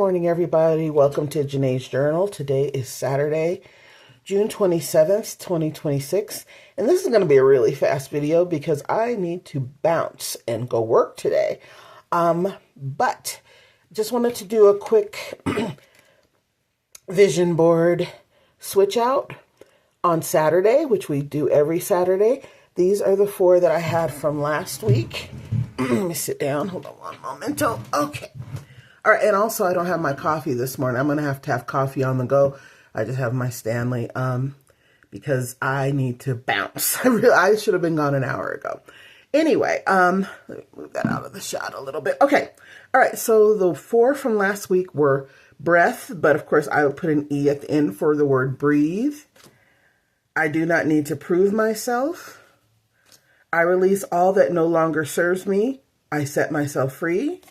morning, everybody. Welcome to Janae's Journal. Today is Saturday, June 27th, 2026. And this is going to be a really fast video because I need to bounce and go work today. But just wanted to do a quick vision board switch out on Saturday, which we do every Saturday. These are the 4 that I had from last week. Let me sit down. Hold on one momento. Okay. All right, and also I don't have my coffee this morning. I'm going to have coffee on the go. I just have my Stanley because I need to bounce. I should have been gone an hour ago. Anyway, let me move that out of the shot a little bit. Okay. All right, so the 4 from last week were breath, but of course I would put an E at the end for the word breathe. I do not need to prove myself. I release all that no longer serves me. I set myself free.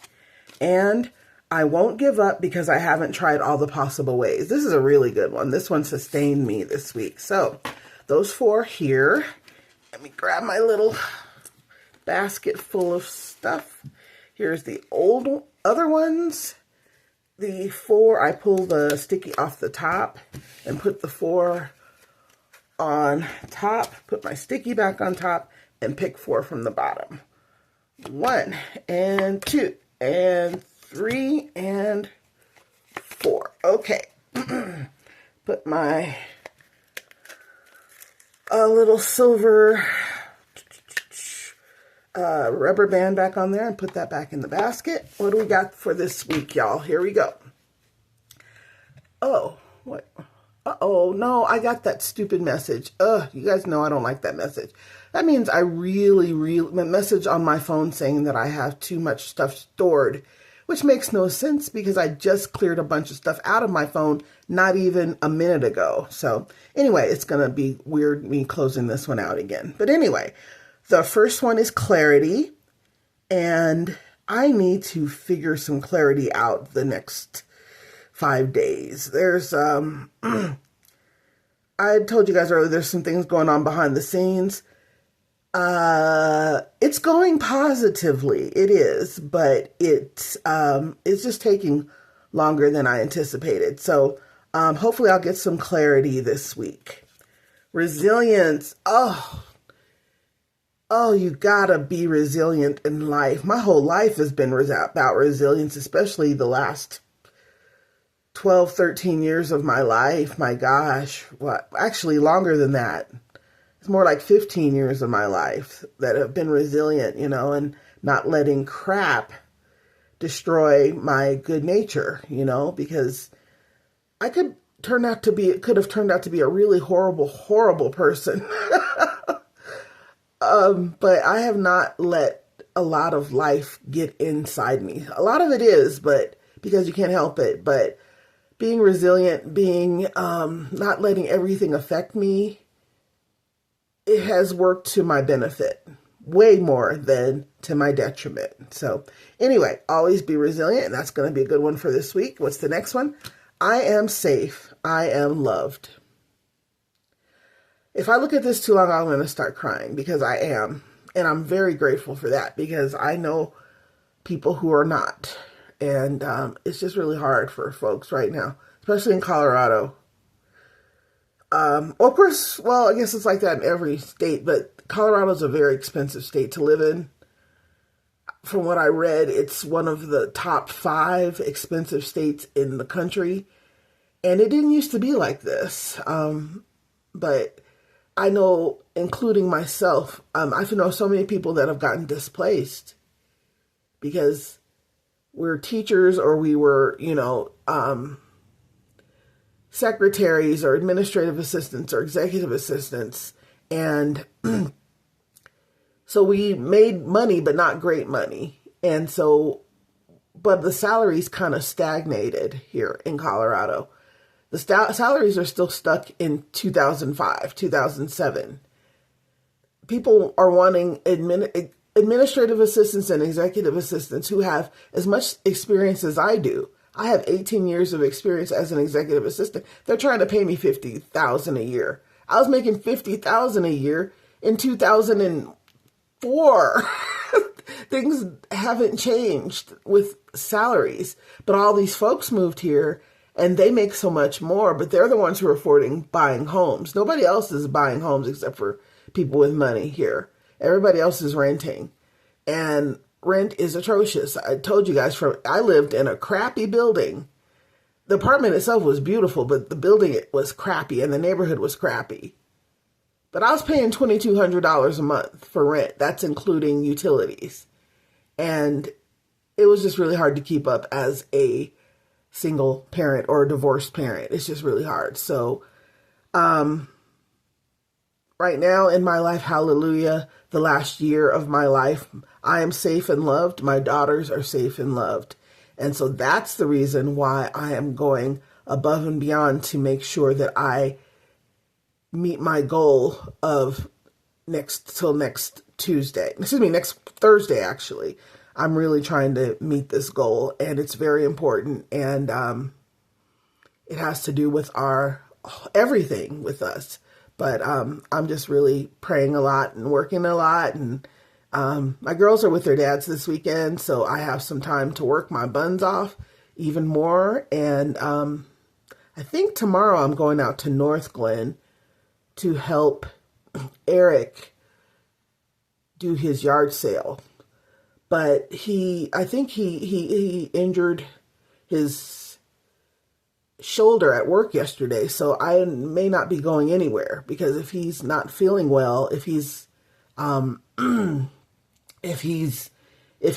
And I won't give up because I haven't tried all the possible ways. This is a really good one. This one sustained me this week. So those 4 here. Let me grab my little basket full of stuff. Here's the old other ones. The 4, I pull the sticky off the top and put the 4 on top. Put my sticky back on top and pick 4 from the bottom. 1 and 2 and 3 and 4. Okay. Put my little silver rubber band back on there and put that back in the basket. What do we got for this week, y'all? Here we go. Oh, what? Uh-oh, no, I got that stupid message. You guys know I don't like that message. That means I really, message on my phone saying that I have too much stuff stored, which makes no sense because I just cleared a bunch of stuff out of my phone not even a minute ago. So anyway, it's going to be weird me closing this one out again. But anyway, the first one is clarity, and I need to figure some clarity out the next 5 days. There's, I told you guys earlier, there's some things going on behind the scenes. It's going positively. It is, but it's just taking longer than I anticipated. So, hopefully I'll get some clarity this week. Resilience. Oh, you gotta be resilient in life. My whole life has been about resilience, especially the last 12, 13 years of my life. My gosh, what? Actually longer than that. It's more like 15 years of my life that have been resilient, and not letting crap destroy my good nature, because I could have turned out to be a really horrible person. But I have not let a lot of life get inside me. A lot of it is, but because you can't help it, but being resilient, being, not letting everything affect me, it has worked to my benefit way more than to my detriment. So anyway, always be resilient. And that's going to be a good one for this week. What's the next one? I am safe. I am loved. If I look at this too long, I'm going to start crying because I am. And I'm very grateful for that because I know people who are not. And it's just really hard for folks right now, especially in Colorado. Of course, well, I guess it's like that in every state, but Colorado is a very expensive state to live in. From what I read, it's one of the top 5 expensive states in the country. And it didn't used to be like this. But I know, including myself, I know so many people that have gotten displaced because we're teachers or we were, secretaries or administrative assistants or executive assistants. And so we made money, but not great money. And so, but the salaries kind of stagnated here in Colorado. The salaries are still stuck in 2005, 2007. People are wanting administrative assistants and executive assistants who have as much experience as I do. I have 18 years of experience as an executive assistant. They're trying to pay me $50,000 a year. I was making $50,000 a year in 2004. things haven't changed with salaries. But all these folks moved here and they make so much more, but they're the ones who are affording buying homes. Nobody else is buying homes except for people with money here. Everybody else is renting. And rent is atrocious. I told you guys, I lived in a crappy building. The apartment itself was beautiful, but the building was crappy and the neighborhood was crappy. But I was paying $2,200 a month for rent. That's including utilities. And it was just really hard to keep up as a single parent or a divorced parent. It's just really hard. So, right now in my life, hallelujah, the last year of my life, I am safe and loved. My daughters are safe and loved. And so that's the reason why I am going above and beyond to make sure that I meet my goal of next Thursday, actually. I'm really trying to meet this goal, and it's very important. And it has to do with everything with us. But I'm just really praying a lot and working a lot. And my girls are with their dads this weekend, so I have some time to work my buns off even more. And I think tomorrow I'm going out to North Glen to help Eric do his yard sale. But I think he injured his shoulder at work yesterday, so I may not be going anywhere, because if he's not feeling well, if his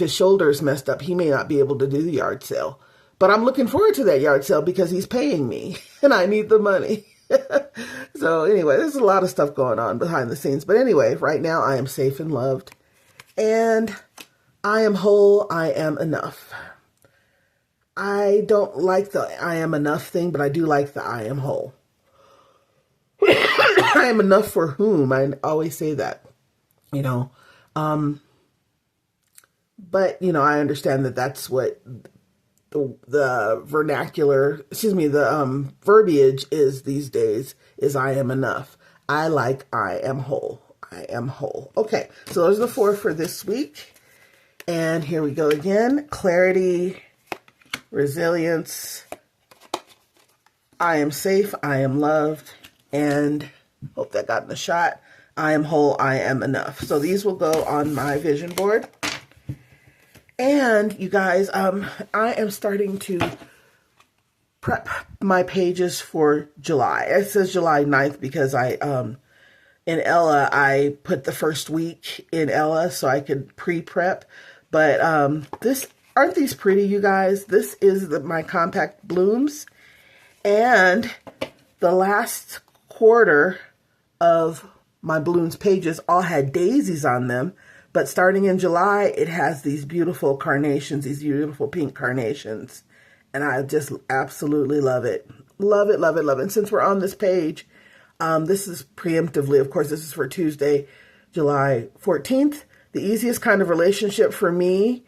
shoulder is messed up, he may not be able to do the yard sale. But I'm looking forward to that yard sale because he's paying me and I need the money. So anyway, there's a lot of stuff going on behind the scenes. But anyway, right now I am safe and loved. And I am whole. I am enough. I don't like the I am enough thing, but I do like the I am whole. I am enough for whom? I always say that, you know. But, you know, I understand that that's what the verbiage is these days, is I am enough. I like I am whole. I am whole. Okay, so those are the 4 for this week. And here we go again. Clarity, resilience, I am safe, I am loved, and hope that got in the shot. I am whole, I am enough. So these will go on my vision board. And you guys, I am starting to prep my pages for July. It says July 9th because in Ella, I put the first week in Ella so I could pre-prep. But aren't these pretty, you guys? This is my compact blooms. And the last quarter of my balloons pages all had daisies on them. But starting in July, it has these beautiful carnations, these beautiful pink carnations. And I just absolutely love it. Love it, love it, love it. And since we're on this page, this is preemptively, of course, this is for Tuesday, July 14th. The easiest kind of relationship for me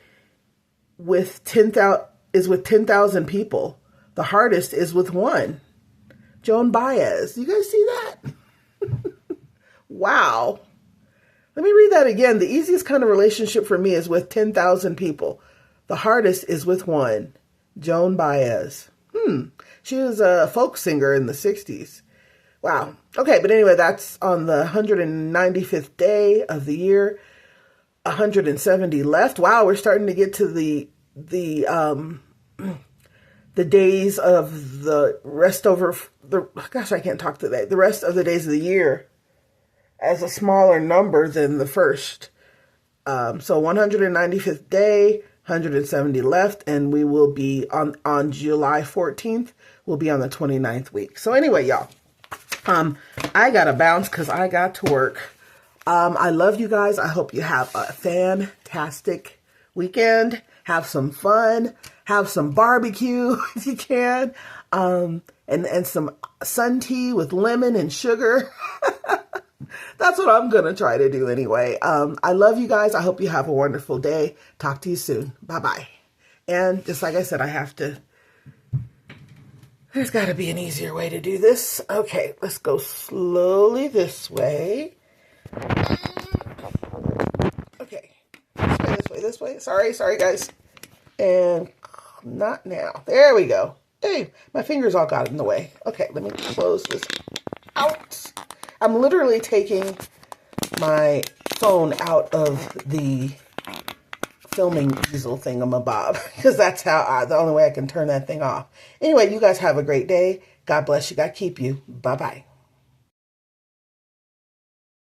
with 10,000 people. The hardest is with one. Joan Baez. You guys see that? Wow. Let me read that again. The easiest kind of relationship for me is with 10,000 people. The hardest is with one. Joan Baez. She was a folk singer in the 60s. Wow. Okay, but anyway, that's on the 195th day of the year. 170 left. Wow, we're starting to get to the days of the rest over the, gosh, I can't talk today. The rest of the days of the year as a smaller number than the first. So 195th day, 170 left, and we will be on July 14th. We'll be on the 29th week. So anyway, y'all, I got to bounce because I got to work. I love you guys. I hope you have a fantastic weekend. Have some fun. Have some barbecue if you can. And some sun tea with lemon and sugar. That's what I'm going to try to do anyway. I love you guys. I hope you have a wonderful day. Talk to you soon. Bye-bye. And just like I said, there's got to be an easier way to do this. Okay, let's go slowly this way. Okay, this way, this way, this way. Sorry, guys. And not now. There we go. Hey, my fingers all got in the way. Okay, let me close this out. I'm literally taking my phone out of the filming easel thingamabob because that's how the only way I can turn that thing off. Anyway, you guys have a great day. God bless you. God keep you. Bye-bye.